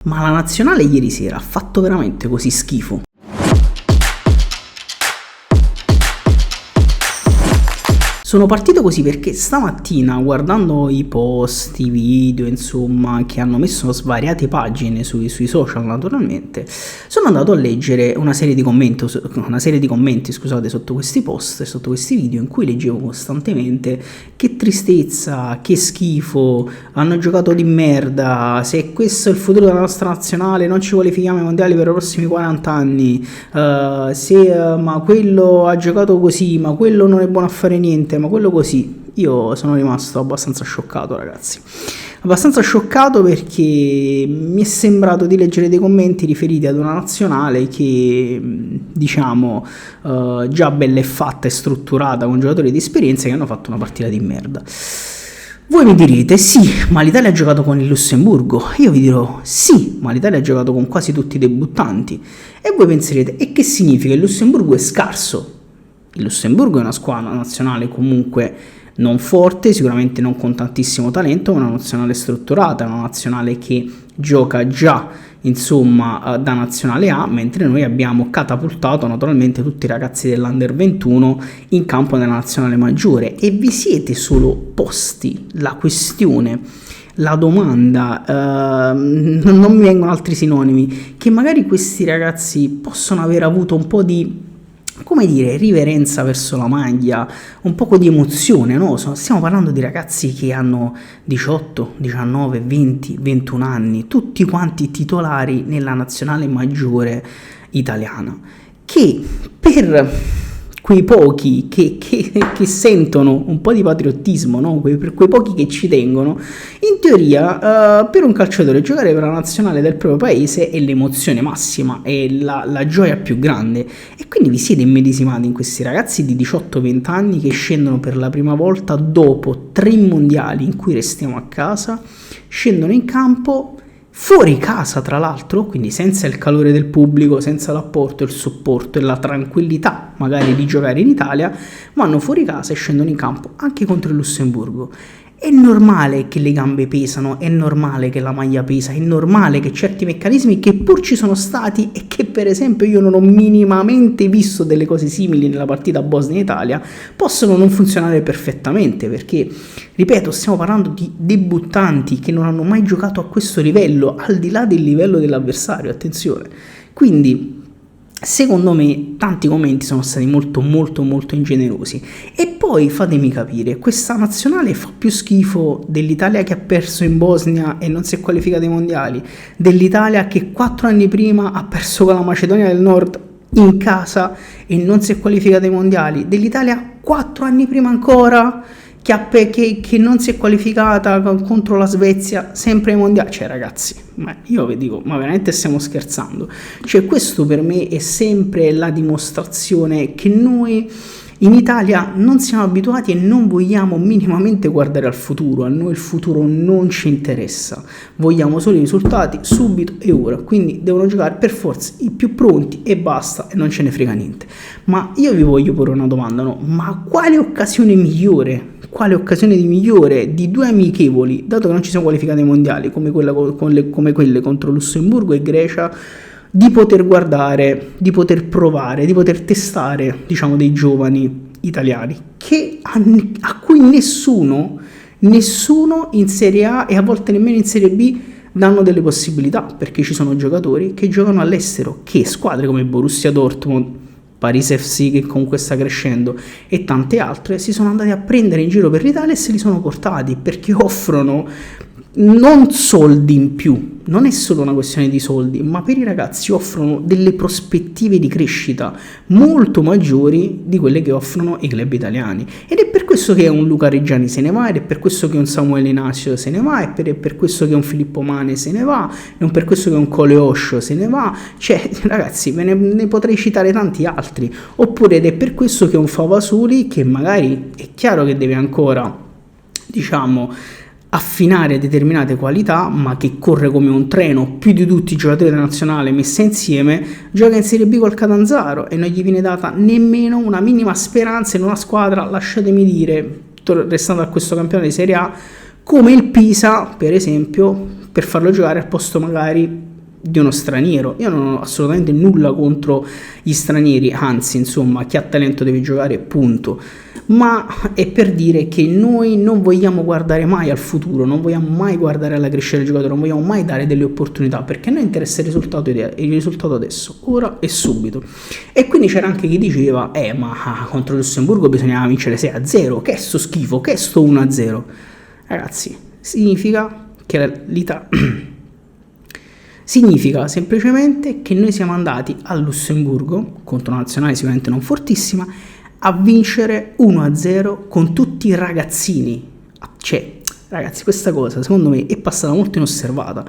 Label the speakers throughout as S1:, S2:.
S1: Ma la nazionale ieri sera ha fatto veramente così schifo? Sono partito così perché stamattina, guardando i post, i video, insomma, che hanno messo svariate pagine sui social, naturalmente, sono andato a leggere una serie di commenti, sotto questi post, sotto questi video, in cui leggevo costantemente: che tristezza, che schifo, hanno giocato di merda, se questo è il futuro della nostra nazionale non ci qualifichiamo ai mondiali per i prossimi 40 anni, ma quello ha giocato così, ma quello non è buono a fare niente, ma quello così. Io sono rimasto abbastanza scioccato, ragazzi, abbastanza scioccato, perché mi è sembrato di leggere dei commenti riferiti ad una nazionale che, diciamo, già bella e fatta e strutturata, con giocatori di esperienza che hanno fatto una partita di merda. Voi mi direte: sì, ma l'Italia ha giocato con il Lussemburgo. Io vi dirò: sì, ma l'Italia ha giocato con quasi tutti i debuttanti. E voi penserete: e che significa? Il Lussemburgo è scarso. Il Lussemburgo è una squadra nazionale comunque non forte, sicuramente non con tantissimo talento, ma una nazionale strutturata, una nazionale che gioca già, insomma, da nazionale A, mentre noi abbiamo catapultato naturalmente tutti i ragazzi dell'Under 21 in campo nella nazionale maggiore. E vi siete solo posti la questione, la domanda, non mi vengono altri sinonimi, che magari questi ragazzi possono aver avuto un po' di, come dire, riverenza verso la maglia, un poco di emozione, no? Stiamo parlando di ragazzi che hanno 18, 19, 20, 21 anni, tutti quanti titolari nella nazionale maggiore italiana, che per quei pochi che sentono un po' di patriottismo, no? Per quei pochi che ci tengono, in teoria per un calciatore giocare per la nazionale del proprio paese è l'emozione massima, è la gioia più grande. E quindi vi siete immedesimati in questi ragazzi di 18-20 anni che scendono per la prima volta dopo 3 mondiali in cui restiamo a casa, scendono in campo fuori casa, tra l'altro, quindi senza il calore del pubblico, senza l'apporto, il supporto e la tranquillità magari di giocare in Italia, vanno fuori casa e scendono in campo anche contro il Lussemburgo. È normale che le gambe pesano, è normale che la maglia pesa, è normale che certi meccanismi, che pur ci sono stati e che per esempio io non ho minimamente visto delle cose simili nella partita Bosnia-Italia, possono non funzionare perfettamente, perché, ripeto, stiamo parlando di debuttanti che non hanno mai giocato a questo livello, al di là del livello dell'avversario, attenzione. Quindi, secondo me, tanti commenti sono stati molto ingenerosi. E poi fatemi capire, questa nazionale fa più schifo dell'Italia che ha perso in Bosnia e non si è qualificata ai mondiali, dell'Italia che 4 anni prima ha perso con la Macedonia del Nord in casa e non si è qualificata ai mondiali, dell'Italia 4 anni prima ancora che non si è qualificata contro la Svezia sempre ai mondiali. Cioè, ragazzi, ma io vi dico, ma veramente stiamo scherzando? Cioè, questo per me è sempre la dimostrazione che noi in Italia non siamo abituati e non vogliamo minimamente guardare al futuro. A noi il futuro non ci interessa, vogliamo solo i risultati subito e ora, quindi devono giocare per forza i più pronti e basta, e non ce ne frega niente. Ma io vi voglio porre una domanda, no? Ma quale occasione migliore di 2 amichevoli, dato che non ci siamo qualificati ai mondiali, come quelle contro Lussemburgo e Grecia, di poter guardare, di poter provare, di poter testare, diciamo, dei giovani italiani a cui nessuno in Serie A e a volte nemmeno in Serie B danno delle possibilità, perché ci sono giocatori che giocano all'estero, che squadre come Borussia Dortmund, Paris FC, che comunque sta crescendo, e tante altre si sono andati a prendere in giro per l'Italia e se li sono portati, perché offrono non soldi in più, non è solo una questione di soldi, ma per i ragazzi offrono delle prospettive di crescita molto maggiori di quelle che offrono i club italiani. Ed è per questo che un Luca Reggiani se ne va, ed è per questo che un Samuele Nascio se ne va, ed è per questo che un Filippo Mane se ne va, e per questo che un Cole Osho se ne va. Cioè, ragazzi, ne potrei citare tanti altri. Oppure ed è per questo che un Favasuli, che magari è chiaro che deve ancora, diciamo, affinare determinate qualità, ma che corre come un treno più di tutti i giocatori della nazionale messi insieme, gioca in Serie B col Catanzaro e non gli viene data nemmeno una minima speranza in una squadra, lasciatemi dire, restando a questo campionato di Serie A, come il Pisa, per esempio, per farlo giocare al posto magari di uno straniero. Io non ho assolutamente nulla contro gli stranieri, anzi, insomma, chi ha talento deve giocare, punto. Ma è per dire che noi non vogliamo guardare mai al futuro, non vogliamo mai guardare alla crescita del giocatore, non vogliamo mai dare delle opportunità, perché a noi interessa il risultato adesso, ora e subito. E quindi c'era anche chi diceva, ma contro il Lussemburgo bisognava vincere 6-0, che è sto schifo, che è sto 1-0. Ragazzi, significa che significa semplicemente che noi siamo andati al Lussemburgo, contro una nazionale sicuramente non fortissima, a vincere 1-0 con tutti i ragazzini. Cioè, ragazzi, questa cosa secondo me è passata molto inosservata.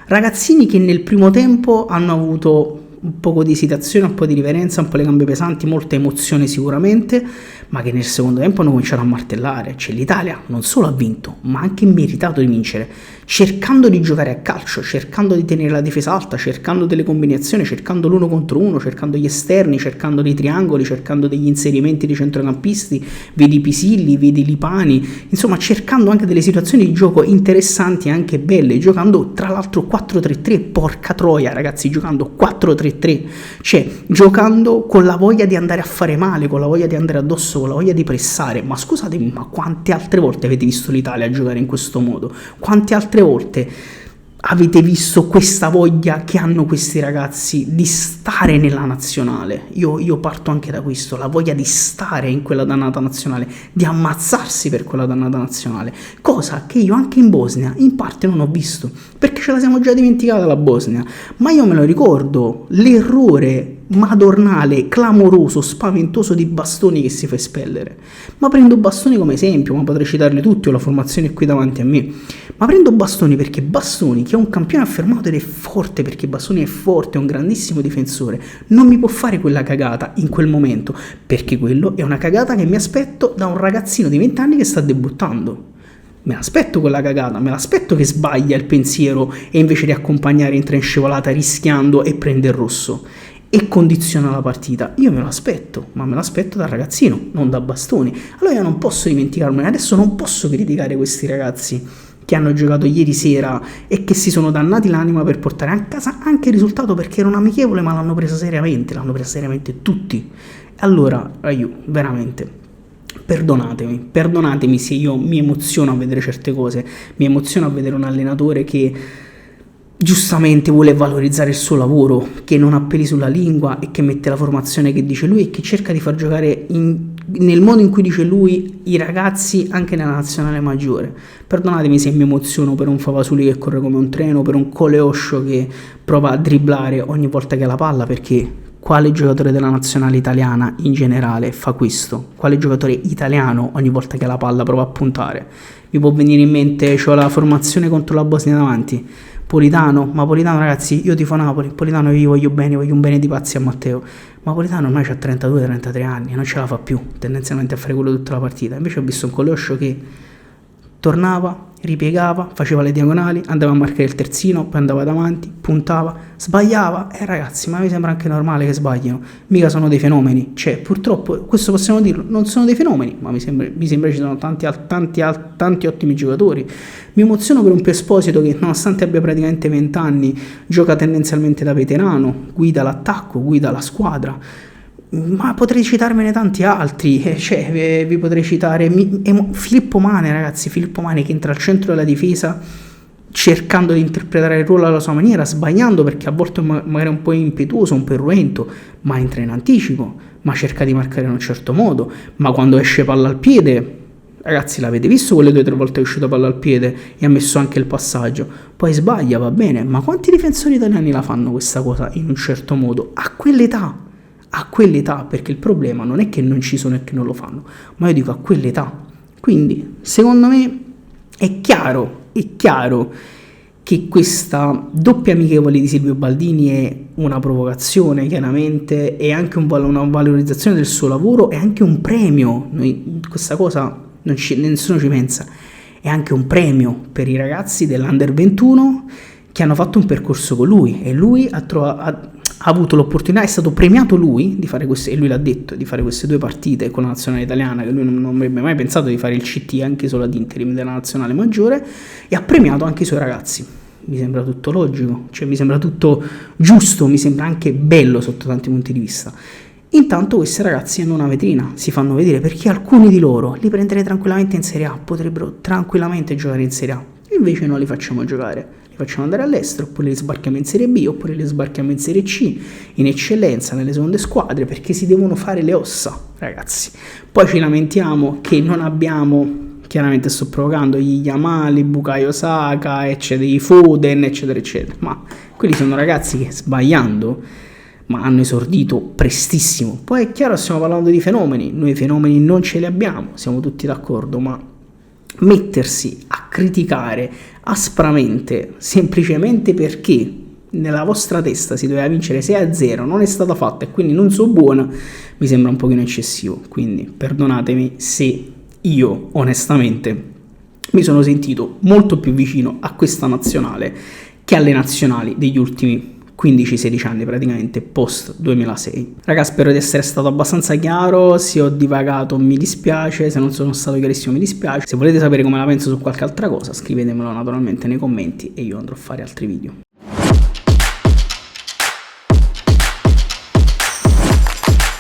S1: Ragazzini che nel primo tempo hanno avuto un po' di esitazione, un po' di riverenza, un po' le gambe pesanti, molta emozione sicuramente, ma che nel secondo tempo hanno cominciato a martellare. Cioè l'Italia non solo ha vinto, ma ha anche meritato di vincere, cercando di giocare a calcio, cercando di tenere la difesa alta, cercando delle combinazioni, cercando l'uno contro uno, cercando gli esterni, cercando dei triangoli, cercando degli inserimenti di centrocampisti, vedi Pisilli, vedi Lipani, insomma cercando anche delle situazioni di gioco interessanti e anche belle, giocando tra l'altro 4-3-3, porca troia ragazzi, giocando 4-3-3, cioè giocando con la voglia di andare a fare male, con la voglia di andare addosso, con la voglia di pressare. Ma scusatemi, ma quante altre volte avete visto l'Italia giocare in questo modo? Quante altre volte avete visto questa voglia che hanno questi ragazzi di stare nella nazionale? Io parto anche da questo, la voglia di stare in quella dannata nazionale, di ammazzarsi per quella dannata nazionale, cosa che io anche in Bosnia in parte non ho visto, perché ce la siamo già dimenticata la Bosnia, ma io me lo ricordo, l'errore madornale, clamoroso, spaventoso di Bastoni che si fa espellere. Ma prendo Bastoni come esempio, ma potrei citarli tutti, ho la formazione qui davanti a me, ma prendo Bastoni perché Bastoni, che è un campione affermato ed è forte, perché Bastoni è forte, è un grandissimo difensore, non mi può fare quella cagata in quel momento, perché quello è una cagata che mi aspetto da un ragazzino di 20 anni che sta debuttando. Me l'aspetto quella cagata, me l'aspetto che sbaglia il pensiero e invece di accompagnare entra in scivolata rischiando e prende il rosso e condiziona la partita. Io me lo aspetto, ma me lo aspetto dal ragazzino, non da Bastoni. Allora io non posso dimenticarmi, adesso non posso criticare questi ragazzi che hanno giocato ieri sera e che si sono dannati l'anima per portare a casa anche il risultato, perché era un amichevole, ma l'hanno presa seriamente tutti. Allora, veramente, perdonatemi se io mi emoziono a vedere certe cose, mi emoziono a vedere un allenatore che giustamente vuole valorizzare il suo lavoro, che non ha peli sulla lingua e che mette la formazione che dice lui e che cerca di far giocare nel modo in cui dice lui i ragazzi anche nella nazionale maggiore. Perdonatemi se mi emoziono per un Favasuli che corre come un treno, per un Coleoscio che prova a dribblare ogni volta che ha la palla, perché quale giocatore della nazionale italiana in generale fa questo? Quale giocatore italiano ogni volta che ha la palla prova a puntare? Mi può venire in mente, c'ho la formazione contro la Bosnia davanti, Politano, ma Politano ragazzi, io tifo Napoli, Politano io voglio un bene di pazzi a Matteo, ma Politano ormai ha 32-33 anni e non ce la fa più tendenzialmente a fare quello tutta la partita. Invece ho visto un Coleoscio che tornava, ripiegava, faceva le diagonali, andava a marcare il terzino, poi andava davanti, puntava, sbagliava, ragazzi, ma mi sembra anche normale che sbagliano, mica sono dei fenomeni, cioè purtroppo questo possiamo dirlo, non sono dei fenomeni, ma mi sembra ci sono tanti ottimi giocatori. Mi emoziono per un Pio Esposito che nonostante abbia praticamente 20 anni gioca tendenzialmente da veterano, guida l'attacco, guida la squadra, ma potrei citarmene tanti altri, cioè vi potrei citare Filippo Mane, ragazzi, Filippo Mane che entra al centro della difesa cercando di interpretare il ruolo alla sua maniera, sbagliando perché a volte magari è un po' impetuoso, un po' irruento, ma entra in anticipo, ma cerca di marcare in un certo modo, ma quando esce palla al piede, ragazzi, l'avete visto quelle 2 o 3 volte che è uscito palla al piede e ha messo anche il passaggio, poi sbaglia, va bene, ma quanti difensori italiani la fanno questa cosa in un certo modo a quell'età, perché il problema non è che non ci sono e che non lo fanno, ma io dico a quell'età. Quindi secondo me è chiaro che questa doppia amichevole di Silvio Baldini è una provocazione, chiaramente, è anche una valorizzazione del suo lavoro, è anche un premio. Questa cosa nessuno ci pensa, è anche un premio per i ragazzi dell'Under 21 che hanno fatto un percorso con lui e lui ha avuto l'opportunità, è stato premiato lui di fare queste, e lui l'ha detto, di fare queste 2 partite con la nazionale italiana, che lui non avrebbe mai pensato di fare il CT anche solo ad interim della nazionale maggiore, e ha premiato anche i suoi ragazzi. mi sembra tutto logico, cioè mi sembra tutto giusto, mi sembra anche bello sotto tanti punti di vista. Intanto questi ragazzi hanno una vetrina, si fanno vedere, perché alcuni di loro li prenderei tranquillamente in Serie A, potrebbero tranquillamente giocare in Serie A, invece non li facciamo giocare, li facciamo andare all'estero, oppure li sbarchiamo in Serie B, oppure li sbarchiamo in Serie C, in eccellenza, nelle seconde squadre, perché si devono fare le ossa, ragazzi. Poi ci lamentiamo che non abbiamo, chiaramente sto provocando, gli Yamal, Bukayo Saka, eccetera, i Foden, eccetera, eccetera, ma quelli sono ragazzi che sbagliando ma hanno esordito prestissimo. Poi è chiaro, stiamo parlando di fenomeni, noi fenomeni non ce li abbiamo, siamo tutti d'accordo, ma mettersi a criticare aspramente semplicemente perché nella vostra testa si doveva vincere 6-0, non è stata fatta e quindi non so buona, mi sembra un pochino eccessivo. Quindi perdonatemi se io onestamente mi sono sentito molto più vicino a questa nazionale che alle nazionali degli ultimi 15-16 anni, praticamente post 2006. Raga, spero di essere stato abbastanza chiaro, se ho divagato mi dispiace, se non sono stato chiarissimo mi dispiace. Se volete sapere come la penso su qualche altra cosa scrivetemelo naturalmente nei commenti e io andrò a fare altri video.